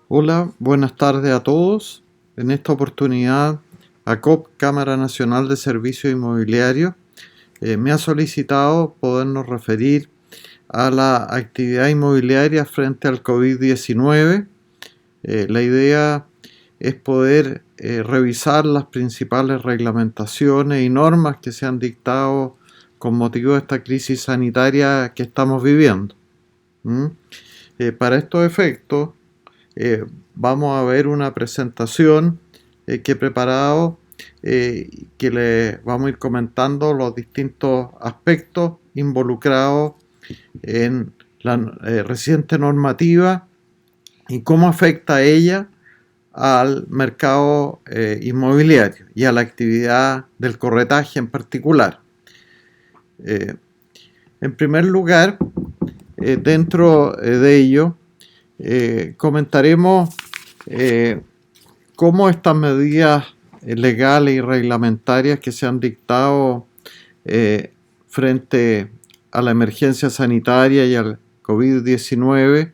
Hola, buenas tardes a todos. En esta oportunidad, ACOP, Cámara Nacional de Servicios Inmobiliarios, me ha solicitado podernos referir a la actividad inmobiliaria frente al COVID-19. La idea es poder revisar las principales reglamentaciones y normas que se han dictado con motivo de esta crisis sanitaria que estamos viviendo. Para estos efectos, vamos a ver una presentación que he preparado, que le vamos a ir comentando los distintos aspectos involucrados en la reciente normativa y cómo afecta ella al mercado inmobiliario y a la actividad del corretaje en particular. En primer lugar, dentro de ello, comentaremos cómo estas medidas legales y reglamentarias que se han dictado frente a la emergencia sanitaria y al COVID-19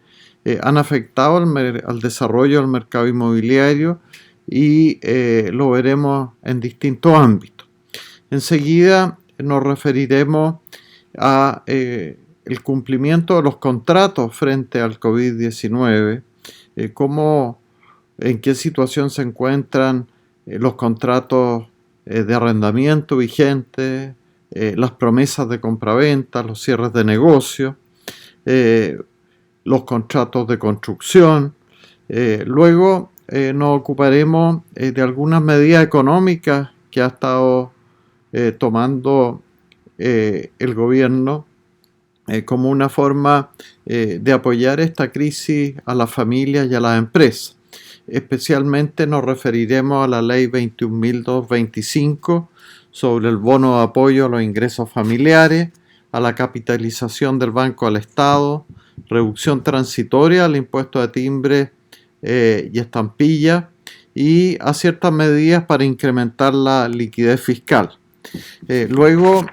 han afectado al desarrollo del mercado inmobiliario y lo veremos en distintos ámbitos. Enseguida nos referiremos a el cumplimiento de los contratos frente al COVID-19, en qué situación se encuentran los contratos de arrendamiento vigentes, las promesas de compraventa, los cierres de negocio, los contratos de construcción. Luego nos ocuparemos de algunas medidas económicas que ha estado tomando el gobierno como una forma de apoyar esta crisis a las familias y a las empresas. Especialmente nos referiremos a la Ley 21.225 sobre el bono de apoyo a los ingresos familiares, a la capitalización del Banco al Estado, reducción transitoria al impuesto de timbre y estampilla y a ciertas medidas para incrementar la liquidez fiscal. Luego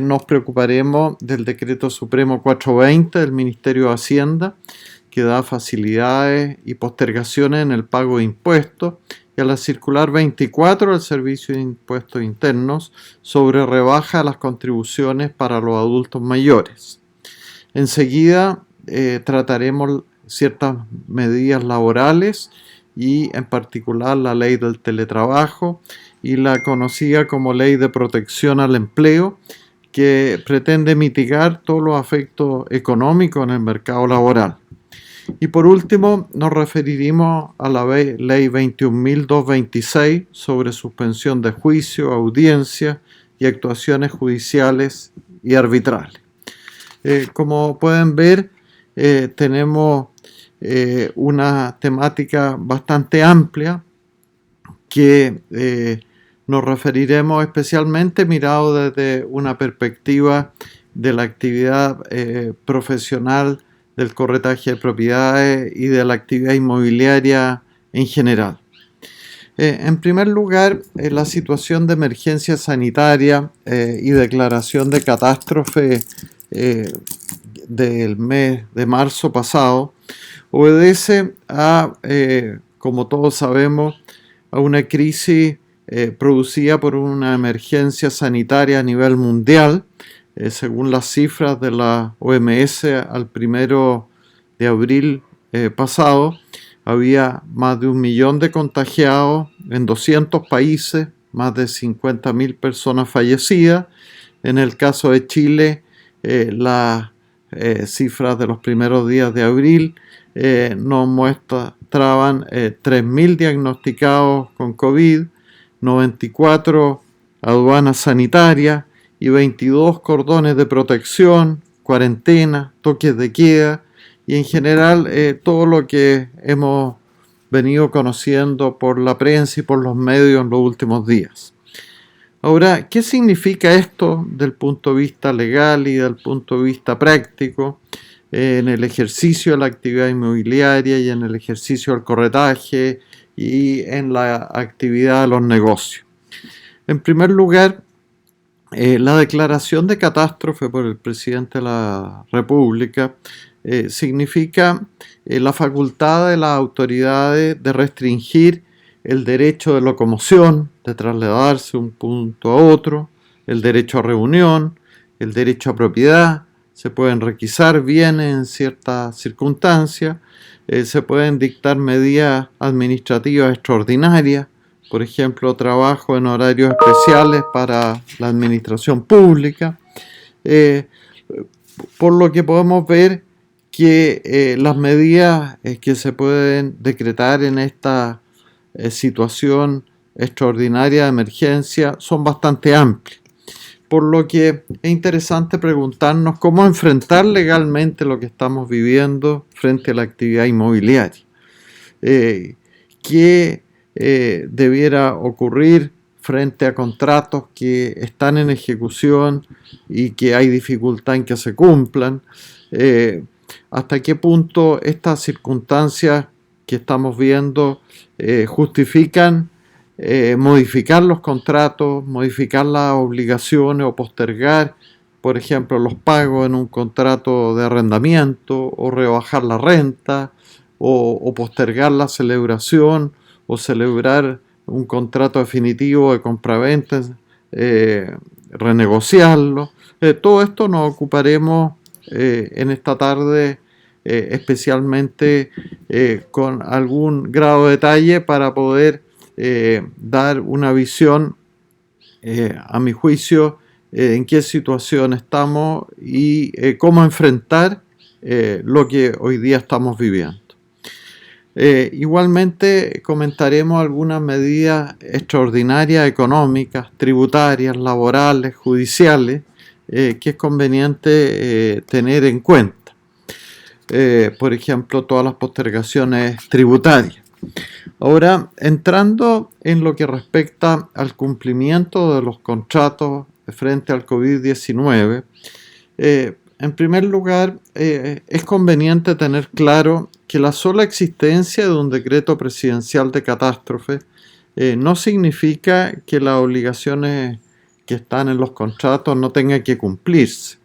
nos preocuparemos del Decreto Supremo 420 del Ministerio de Hacienda, que da facilidades y postergaciones en el pago de impuestos, y a la Circular 24 del Servicio de Impuestos Internos sobre rebaja de las contribuciones para los adultos mayores. Enseguida trataremos ciertas medidas laborales y en particular la ley del teletrabajo y la conocida como Ley de Protección al Empleo, que pretende mitigar todos los efectos económicos en el mercado laboral. Y por último, nos referiremos a la Ley 21.226 sobre suspensión de juicio, audiencias y actuaciones judiciales y arbitrales. Como pueden ver, tenemos una temática bastante amplia que nos referiremos especialmente mirado desde una perspectiva de la actividad profesional del corretaje de propiedades y de la actividad inmobiliaria en general. En primer lugar, la situación de emergencia sanitaria y declaración de catástrofe del mes de marzo pasado obedece a, como todos sabemos, a una crisis producida por una emergencia sanitaria a nivel mundial. Según las cifras de la OMS, al 1 de abril pasado, había más de 1 millón de contagiados en 200 países, más de 50.000 personas fallecidas. En el caso de Chile, las cifras de los primeros días de abril nos mostraban 3.000 diagnosticados con COVID, 94 aduanas sanitarias y 22 cordones de protección, cuarentena, toques de queda y en general todo lo que hemos venido conociendo por la prensa y por los medios en los últimos días. Ahora, ¿qué significa esto del punto de vista legal y del punto de vista práctico en el ejercicio de la actividad inmobiliaria y en el ejercicio del corretaje y en la actividad de los negocios? En primer lugar, la declaración de catástrofe por el presidente de la República significa la facultad de las autoridades de restringir el derecho de locomoción, de trasladarse de un punto a otro, el derecho a reunión, el derecho a propiedad. Se pueden requisar bienes en ciertas circunstancias, se pueden dictar medidas administrativas extraordinarias, por ejemplo, trabajo en horarios especiales para la administración pública, por lo que podemos ver que las medidas que se pueden decretar en esta situación extraordinaria de emergencia son bastante amplias. Por lo que es interesante preguntarnos cómo enfrentar legalmente lo que estamos viviendo frente a la actividad inmobiliaria. ¿Qué debiera ocurrir frente a contratos que están en ejecución y que hay dificultad en que se cumplan? ¿Hasta qué punto estas circunstancias que estamos viendo justifican modificar los contratos, modificar las obligaciones o postergar, por ejemplo, los pagos en un contrato de arrendamiento, o rebajar la renta, o postergar la celebración, o celebrar un contrato definitivo de compraventa, renegociarlo? Todo esto nos ocuparemos en esta tarde, especialmente con algún grado de detalle para poder dar una visión, a mi juicio, en qué situación estamos y cómo enfrentar lo que hoy día estamos viviendo. Igualmente comentaremos algunas medidas extraordinarias económicas, tributarias, laborales, judiciales, que es conveniente tener en cuenta. Por ejemplo, todas las postergaciones tributarias. Ahora, entrando en lo que respecta al cumplimiento de los contratos frente al COVID-19, en primer lugar, es conveniente tener claro que la sola existencia de un decreto presidencial de catástrofe no significa que las obligaciones que están en los contratos no tengan que cumplirse.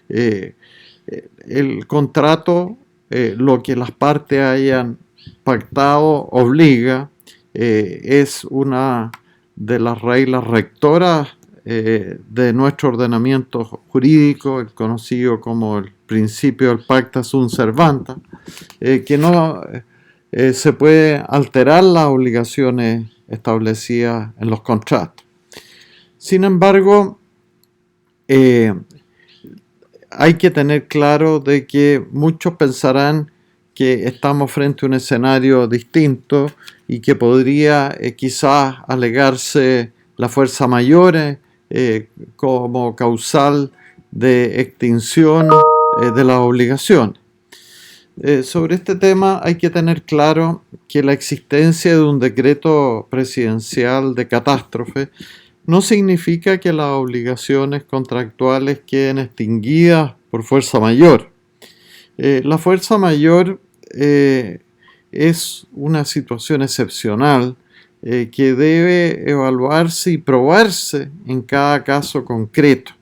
El contrato, lo que las partes hayan pactado, obliga, es una de las reglas rectoras de nuestro ordenamiento jurídico, el conocido como el principio del pacta sunt servanda, que no se puede alterar las obligaciones establecidas en los contratos. Sin embargo, hay que tener claro de que muchos pensarán que estamos frente a un escenario distinto y que podría quizás alegarse la fuerza mayor como causal de extinción de las obligaciones. Sobre este tema hay que tener claro que la existencia de un decreto presidencial de catástrofe no significa que las obligaciones contractuales queden extinguidas por fuerza mayor. La fuerza mayor es una situación excepcional que debe evaluarse y probarse en cada caso concreto.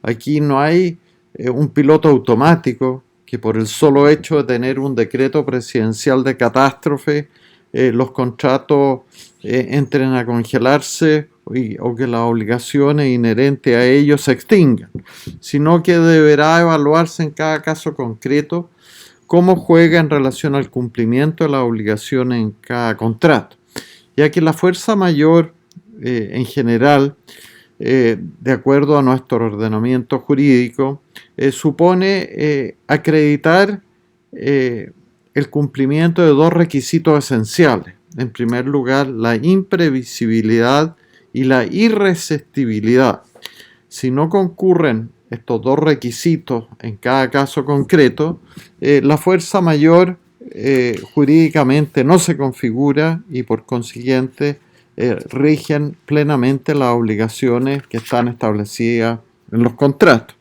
Aquí no hay un piloto automático que por el solo hecho de tener un decreto presidencial de catástrofe los contratos entren a congelarse o que las obligaciones inherentes a ellos se extingan, sino que deberá evaluarse en cada caso concreto cómo juega en relación al cumplimiento de las obligaciones en cada contrato, ya que la fuerza mayor en general, de acuerdo a nuestro ordenamiento jurídico, supone acreditar el cumplimiento de dos requisitos esenciales. En primer lugar, la imprevisibilidad y la irresistibilidad. Si no concurren estos dos requisitos en cada caso concreto, la fuerza mayor jurídicamente no se configura y por consiguiente rigen plenamente las obligaciones que están establecidas en los contratos.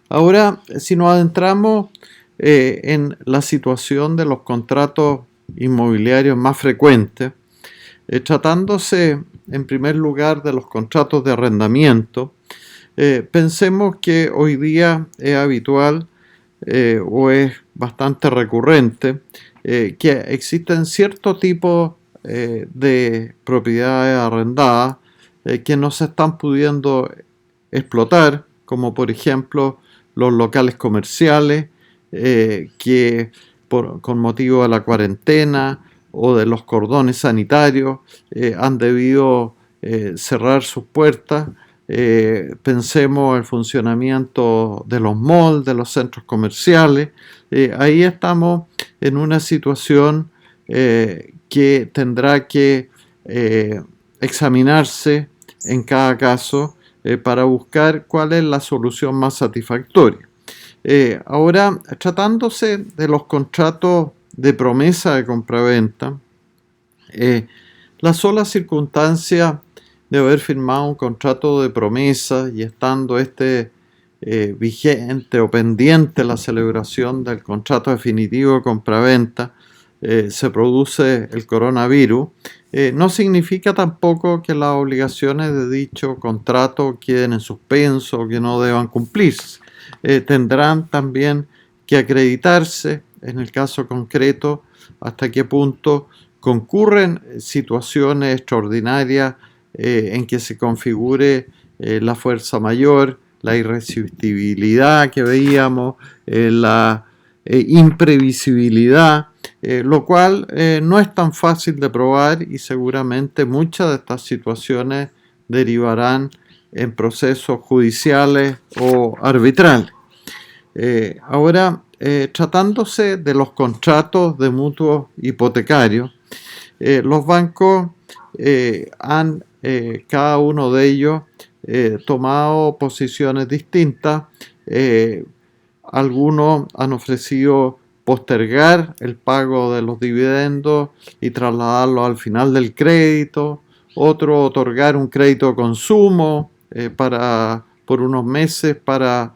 Ahora, si nos adentramos en la situación de los contratos inmobiliarios más frecuentes, tratándose en primer lugar de los contratos de arrendamiento, pensemos que hoy día es habitual o es bastante recurrente, que existen cierto tipo de propiedades arrendadas que no se están pudiendo explotar, como por ejemplo los locales comerciales que con motivo de la cuarentena o de los cordones sanitarios han debido cerrar sus puertas. Pensemos el funcionamiento de los malls, de los centros comerciales. Ahí estamos en una situación que tendrá que examinarse en cada caso para buscar cuál es la solución más satisfactoria. Ahora, tratándose de los contratos de promesa de compraventa, la sola circunstancia de haber firmado un contrato de promesa y estando vigente o pendiente la celebración del contrato definitivo de compraventa, se produce el coronavirus, no significa tampoco que las obligaciones de dicho contrato queden en suspenso o que no deban cumplirse. Tendrán también que acreditarse, en el caso concreto, hasta qué punto concurren situaciones extraordinarias en que se configure la fuerza mayor, la irresistibilidad que veíamos, la imprevisibilidad, lo cual no es tan fácil de probar y seguramente muchas de estas situaciones derivarán en procesos judiciales o arbitrales. Ahora, tratándose de los contratos de mutuos hipotecarios, los bancos han, cada uno de ellos, tomado posiciones distintas. Algunos han ofrecido postergar el pago de los dividendos y trasladarlo al final del crédito, otros otorgar un crédito de consumo por unos meses para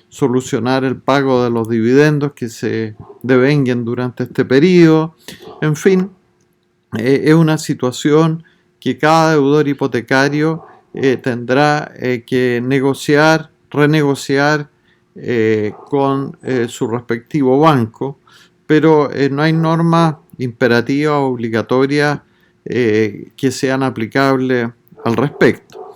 solucionar el pago de los dividendos que se devenguen durante este periodo. En fin, es una situación que cada deudor hipotecario tendrá que renegociar con su respectivo banco, pero no hay normas imperativas o obligatorias que sean aplicables al respecto.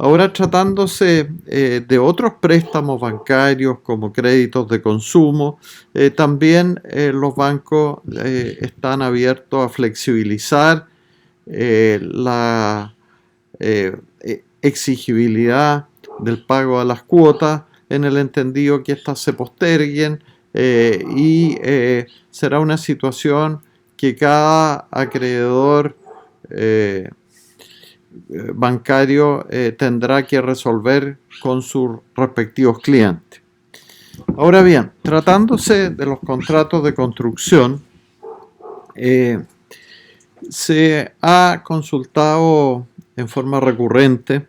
Ahora, tratándose de otros préstamos bancarios como créditos de consumo, también los bancos están abiertos a flexibilizar la exigibilidad del pago de las cuotas en el entendido que éstas se posterguen y será una situación que cada acreedor bancario tendrá que resolver con sus respectivos clientes. Ahora bien, tratándose de los contratos de construcción, se ha consultado en forma recurrente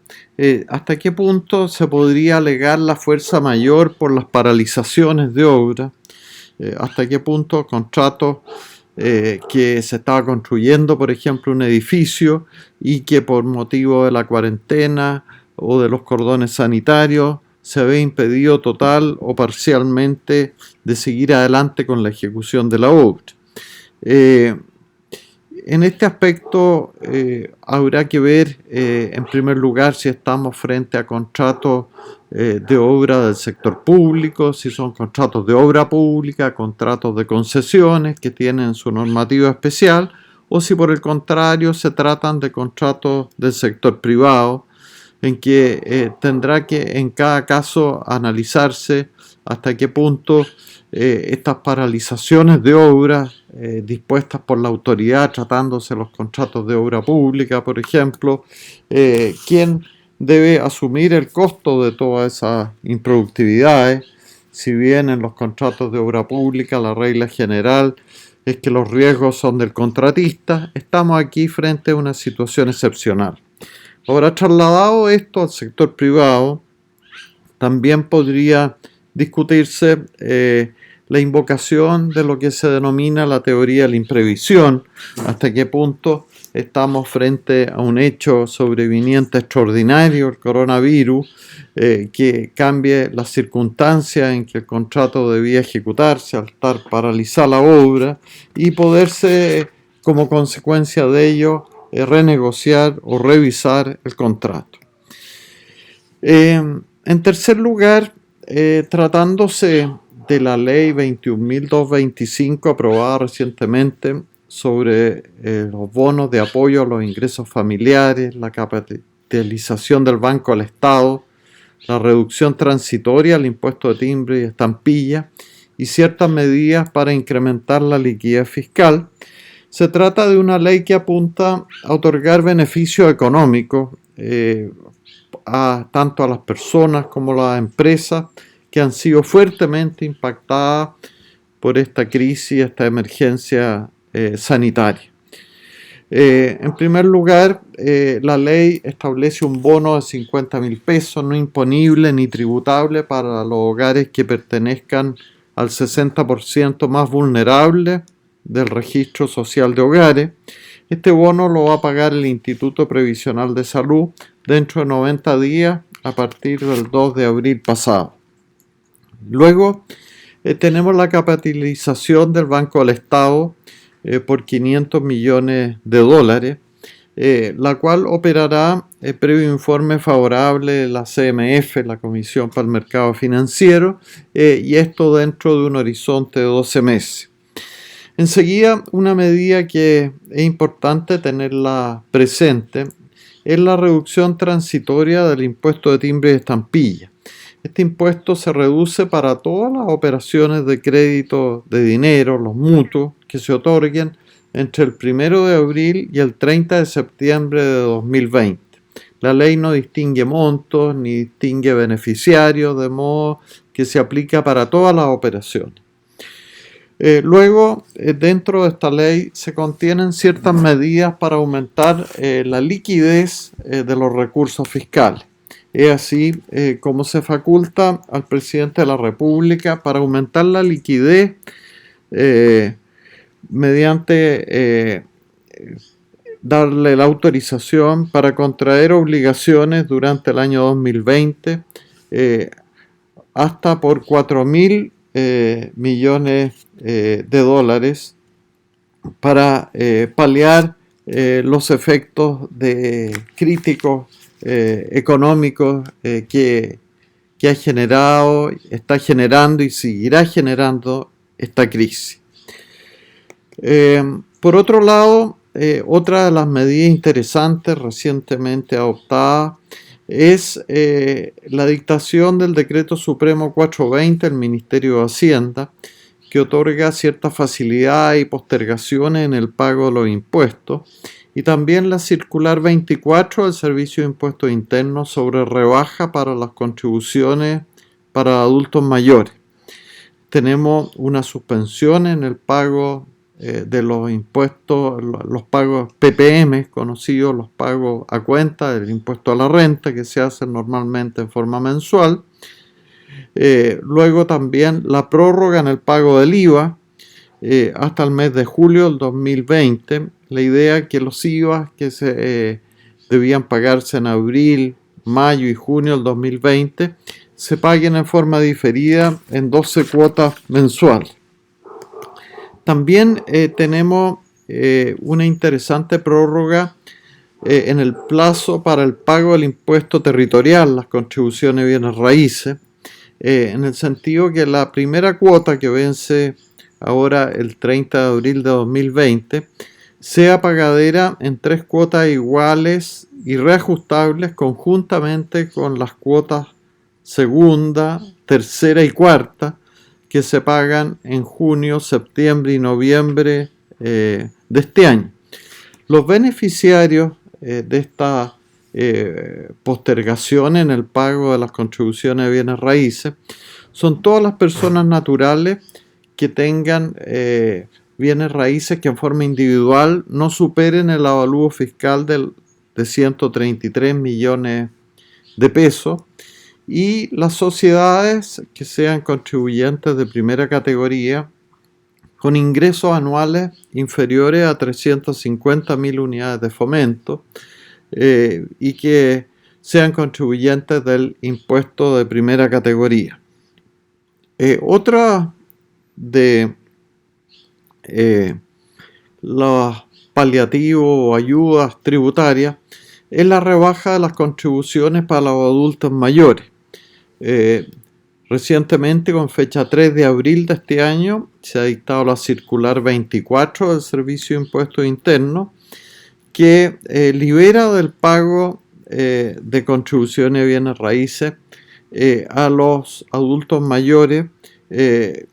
hasta qué punto se podría alegar la fuerza mayor por las paralizaciones de obra, hasta qué punto contratos que se estaba construyendo, por ejemplo, un edificio y que por motivo de la cuarentena o de los cordones sanitarios se ve impedido total o parcialmente de seguir adelante con la ejecución de la obra. En este aspecto habrá que ver en primer lugar si estamos frente a contratos de obra del sector público, si son contratos de obra pública, contratos de concesiones que tienen su normativa especial, o si por el contrario se tratan de contratos del sector privado, en que tendrá que en cada caso analizarse hasta qué punto estas paralizaciones de obra dispuestas por la autoridad, tratándose de los contratos de obra pública, por ejemplo, quién debe asumir el costo de todas esas improductividades. Si bien en los contratos de obra pública la regla general es que los riesgos son del contratista, estamos aquí frente a una situación excepcional. Ahora, trasladado esto al sector privado, también podría discutirse la invocación de lo que se denomina la teoría de la imprevisión, hasta qué punto estamos frente a un hecho sobreviniente extraordinario, el coronavirus, que cambie las circunstancias en que el contrato debía ejecutarse al estar paralizada la obra y poderse, como consecuencia de ello, renegociar o revisar el contrato. En tercer lugar, tratándose de la ley 21.225 aprobada recientemente sobre los bonos de apoyo a los ingresos familiares, la capitalización del Banco al Estado, la reducción transitoria al impuesto de timbre y estampilla y ciertas medidas para incrementar la liquidez fiscal, se trata de una ley que apunta a otorgar beneficios económicos tanto a las personas como a las empresas que han sido fuertemente impactadas por esta crisis, esta emergencia sanitaria. En primer lugar, la ley establece un bono de 50.000 pesos no imponible ni tributable para los hogares que pertenezcan al 60% más vulnerable del registro social de hogares. Este bono lo va a pagar el Instituto Previsional de Salud dentro de 90 días a partir del 2 de abril pasado. Luego tenemos la capitalización del Banco del Estado por 500 millones de dólares, la cual operará previo informe favorable de la CMF, la Comisión para el Mercado Financiero, y esto dentro de un horizonte de 12 meses. Enseguida, una medida que es importante tenerla presente es la reducción transitoria del impuesto de timbre y estampilla. Este impuesto se reduce para todas las operaciones de crédito de dinero, los mutuos, que se otorguen entre el 1 de abril y el 30 de septiembre de 2020. La ley no distingue montos ni distingue beneficiarios, de modo que se aplica para todas las operaciones. Luego, dentro de esta ley se contienen ciertas medidas para aumentar la liquidez de los recursos fiscales. Es así como se faculta al presidente de la República para aumentar la liquidez mediante darle la autorización para contraer obligaciones durante el año 2020 hasta por 4.000 millones de dólares para paliar los efectos críticos económicos que ha generado, está generando y seguirá generando esta crisis. Por otro lado, otra de las medidas interesantes recientemente adoptadas es la dictación del Decreto Supremo 420 del Ministerio de Hacienda, que otorga ciertas facilidades y postergaciones en el pago de los impuestos, y también la Circular 24 del Servicio de Impuestos Internos sobre rebaja para las contribuciones para adultos mayores. Tenemos una suspensión en el pago de los impuestos, los pagos PPM, conocidos los pagos a cuenta del impuesto a la renta, que se hacen normalmente en forma mensual. Luego también la prórroga en el pago del IVA hasta el mes de julio del 2020. La idea es que los IVA que se debían pagarse en abril, mayo y junio del 2020 se paguen en forma diferida en 12 cuotas mensuales. También tenemos una interesante prórroga en el plazo para el pago del impuesto territorial, las contribuciones de bienes raíces, en el sentido que la primera cuota que vence ahora el 30 de abril de 2020 sea pagadera en 3 cuotas iguales y reajustables conjuntamente con las cuotas segunda, tercera y cuarta que se pagan en junio, septiembre y noviembre de este año. Los beneficiarios de esta postergación en el pago de las contribuciones de bienes raíces son todas las personas naturales que tengan bienes raíces que en forma individual no superen el avalúo fiscal de 133 millones de pesos, y las sociedades que sean contribuyentes de primera categoría con ingresos anuales inferiores a 350.000 unidades de fomento y que sean contribuyentes del impuesto de primera categoría. Otra de los paliativos o ayudas tributarias es la rebaja de las contribuciones para los adultos mayores. Recientemente, con fecha 3 de abril de este año, se ha dictado la circular 24 del Servicio de Impuestos Internos, que libera del pago de contribuciones de bienes raíces a los adultos mayores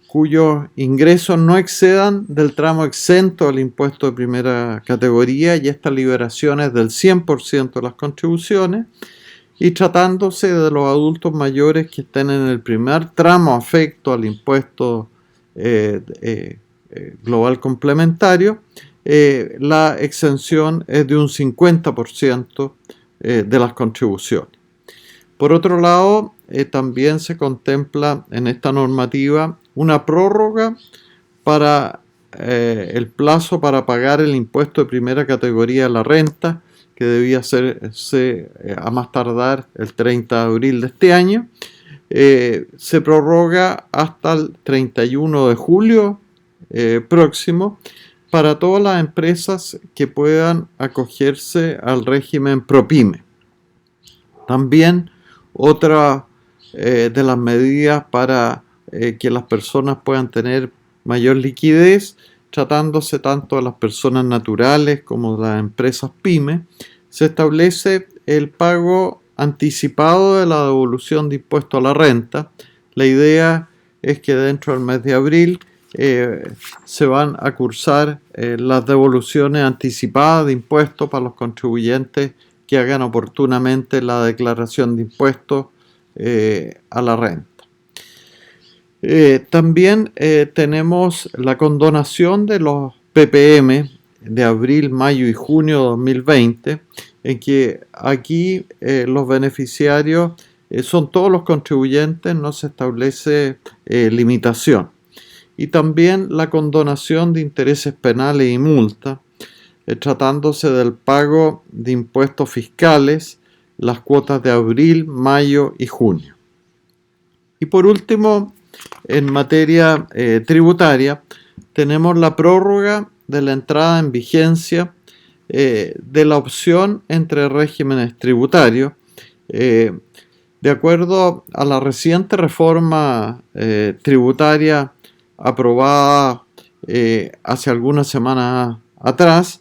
cuyos ingresos no excedan del tramo exento del impuesto de primera categoría, y esta liberación es del 100% de las contribuciones, y tratándose de los adultos mayores que estén en el primer tramo afecto al impuesto global complementario, la exención es de un 50% de las contribuciones. Por otro lado, también se contempla en esta normativa una prórroga para el plazo para pagar el impuesto de primera categoría de la renta, que debía hacerse a más tardar el 30 de abril de este año. Se prorroga hasta el 31 de julio próximo para todas las empresas que puedan acogerse al régimen ProPyme. También otra de las medidas para que las personas puedan tener mayor liquidez, tratándose tanto de las personas naturales como de las empresas pyme, se establece el pago anticipado de la devolución de impuesto a la renta. La idea es que dentro del mes de abril se van a cursar las devoluciones anticipadas de impuestos para los contribuyentes que hagan oportunamente la declaración de impuestos a la renta. También tenemos la condonación de los PPM de abril, mayo y junio de 2020, en que aquí los beneficiarios son todos los contribuyentes, no se establece limitación. Y también la condonación de intereses penales y multas, tratándose del pago de impuestos fiscales, las cuotas de abril, mayo y junio. Y por último, en materia tributaria, tenemos la prórroga de la entrada en vigencia de la opción entre regímenes tributarios. De acuerdo a la reciente reforma tributaria aprobada hace algunas semanas atrás,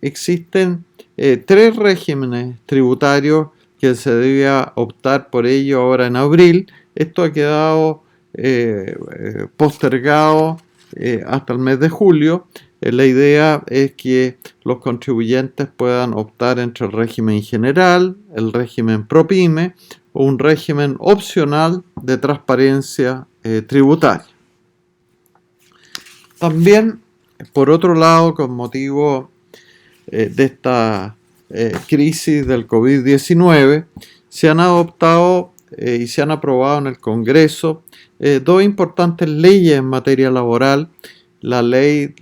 existen 3 regímenes tributarios que se debía optar por ello ahora en abril. Esto ha quedado postergado hasta el mes de julio. La idea es que los contribuyentes puedan optar entre el régimen general, el régimen ProPyme o un régimen opcional de transparencia tributaria. También, por otro lado, con motivo de esta crisis del COVID-19, se han adoptado y se han aprobado en el Congreso 2 importantes leyes en materia laboral: la ley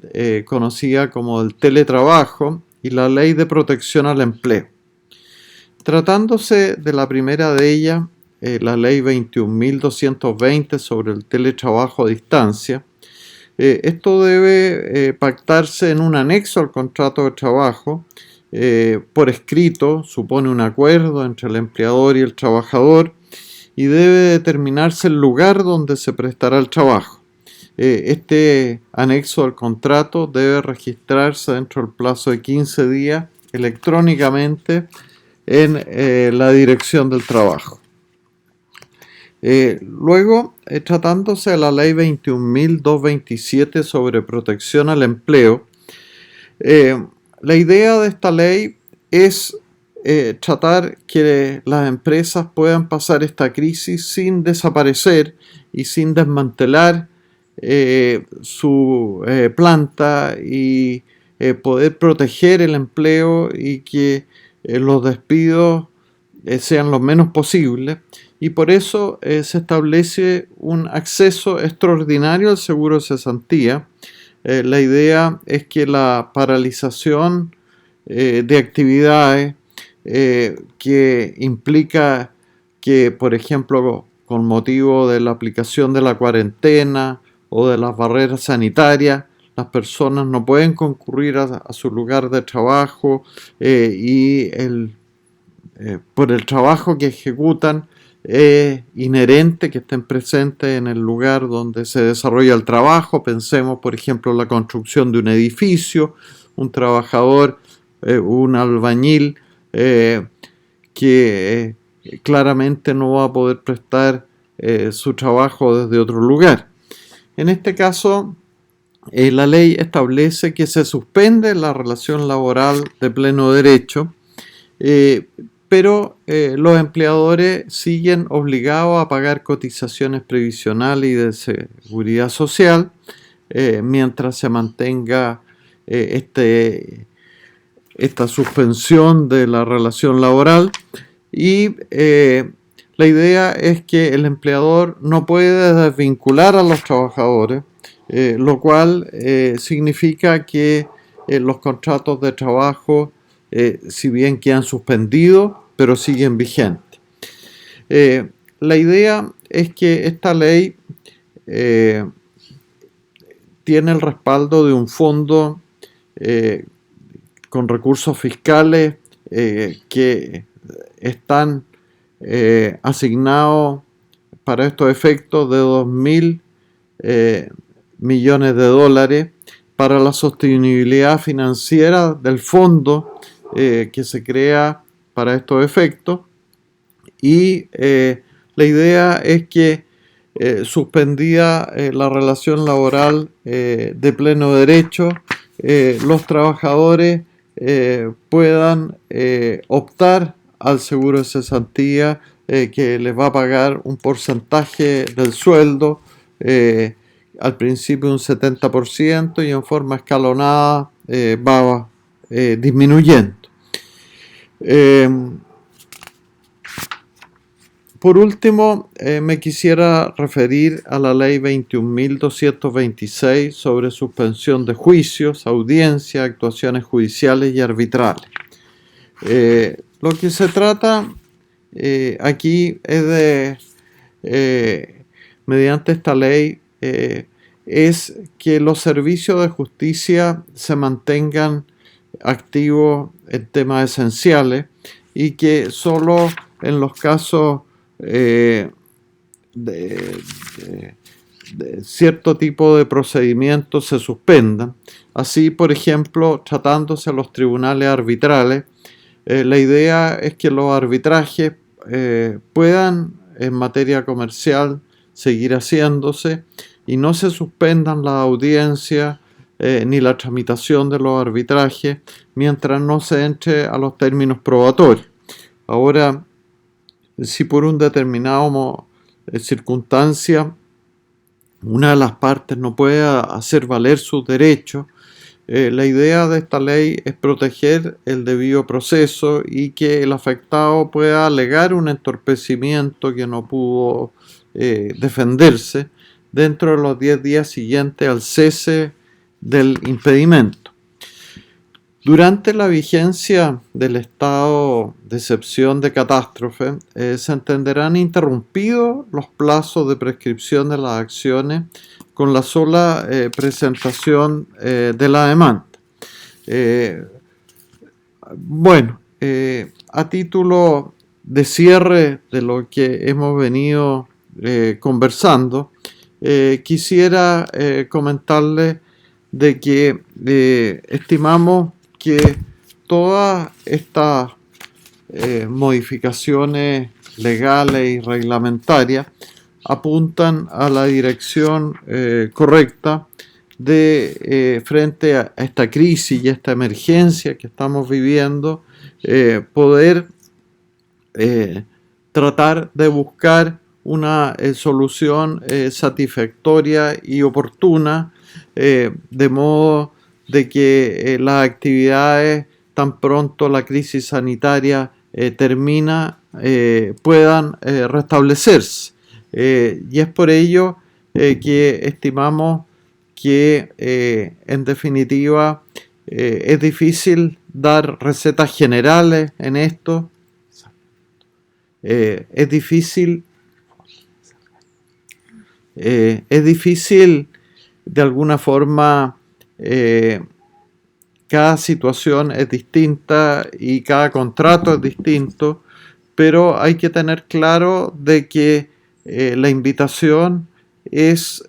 conocida como el teletrabajo y la ley de protección al empleo. Tratándose de la primera de ellas, la ley 21.220 sobre el teletrabajo a distancia, esto debe pactarse en un anexo al contrato de trabajo por escrito, supone un acuerdo entre el empleador y el trabajador, y debe determinarse el lugar donde se prestará el trabajo. Este anexo al contrato debe registrarse dentro del plazo de 15 días electrónicamente en la dirección del trabajo. Luego, tratándose de la ley 21.227 sobre protección al empleo, la idea de esta ley es tratar que las empresas puedan pasar esta crisis sin desaparecer y sin desmantelar su planta, y poder proteger el empleo y que los despidos sean lo menos posible. y por eso se establece un acceso extraordinario al seguro de cesantía. La idea es que la paralización de actividades que implica que, por ejemplo, con motivo de la aplicación de la cuarentena o de las barreras sanitarias, las personas no pueden concurrir a su lugar de trabajo y por el trabajo que ejecutan es inherente que estén presentes en el lugar donde se desarrolla el trabajo. Pensemos, por ejemplo, en la construcción de un edificio, un trabajador, un albañil que claramente no va a poder prestar su trabajo desde otro lugar. En este caso, la ley establece que se suspende la relación laboral de pleno derecho, pero los empleadores siguen obligados a pagar cotizaciones previsionales y de seguridad social mientras se mantenga esta suspensión de la relación laboral, y la idea es que el empleador no puede desvincular a los trabajadores, lo cual significa que los contratos de trabajo, si bien quedan suspendidos, pero siguen vigentes. La idea es que esta ley tiene el respaldo de un fondo con recursos fiscales que están asignados para estos efectos de 2.000 millones de dólares para la sostenibilidad financiera del fondo que se crea para estos efectos, y la idea es que suspendida la relación laboral de pleno derecho, los trabajadores puedan optar al seguro de cesantía que les va a pagar un porcentaje del sueldo, al principio un 70% y en forma escalonada va disminuyendo. Por último, me quisiera referir a la ley 21.226 sobre suspensión de juicios, audiencias, actuaciones judiciales y arbitrales. Lo que se trata aquí es de, mediante esta ley, es que los servicios de justicia se mantengan activos en temas esenciales y que solo en los casos de cierto tipo de procedimientos se suspendan. Así, por ejemplo, tratándose a los tribunales arbitrales, la idea es que los arbitrajes puedan, en materia comercial, seguir haciéndose y no se suspendan las audiencias ni la tramitación de los arbitrajes mientras no se entre a los términos probatorios. Ahora, si por un determinado circunstancia una de las partes no puede hacer valer sus derechos, la idea de esta ley es proteger el debido proceso y que el afectado pueda alegar un entorpecimiento que no pudo defenderse dentro de los 10 días siguientes al cese del impedimento. Durante la vigencia del estado de excepción de catástrofe, se entenderán interrumpidos los plazos de prescripción de las acciones con la sola presentación de la demanda. A título de cierre de lo que hemos venido conversando, quisiera comentarles de que estimamos que todas estas modificaciones legales y reglamentarias apuntan a la dirección correcta de frente a esta crisis y esta emergencia que estamos viviendo, poder tratar de buscar una solución satisfactoria y oportuna, de modo de que las actividades, tan pronto la crisis sanitaria termina, puedan restablecerse. Y es por ello que estimamos que en definitiva es difícil dar recetas generales en esto. Es difícil de alguna forma, cada situación es distinta y cada contrato es distinto, pero hay que tener claro de que la invitación es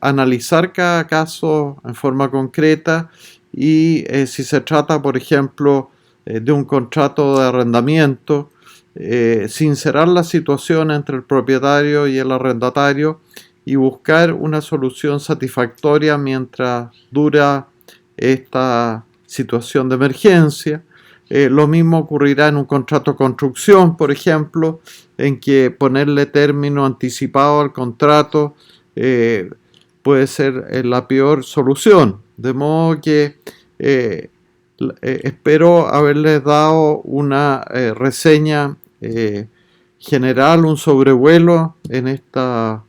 analizar cada caso en forma concreta y si se trata, por ejemplo, de un contrato de arrendamiento, sincerar la situación entre el propietario y el arrendatario y buscar una solución satisfactoria mientras dura esta situación de emergencia. Lo mismo ocurrirá en un contrato de construcción, por ejemplo, en que ponerle término anticipado al contrato puede ser la peor solución. De modo que espero haberles dado una reseña general, un sobrevuelo en esta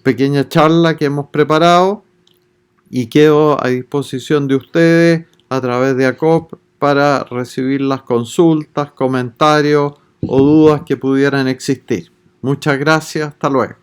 pequeña charla que hemos preparado, y quedo a disposición de ustedes a través de ACOP para recibir las consultas, comentarios o dudas que pudieran existir. Muchas gracias, hasta luego.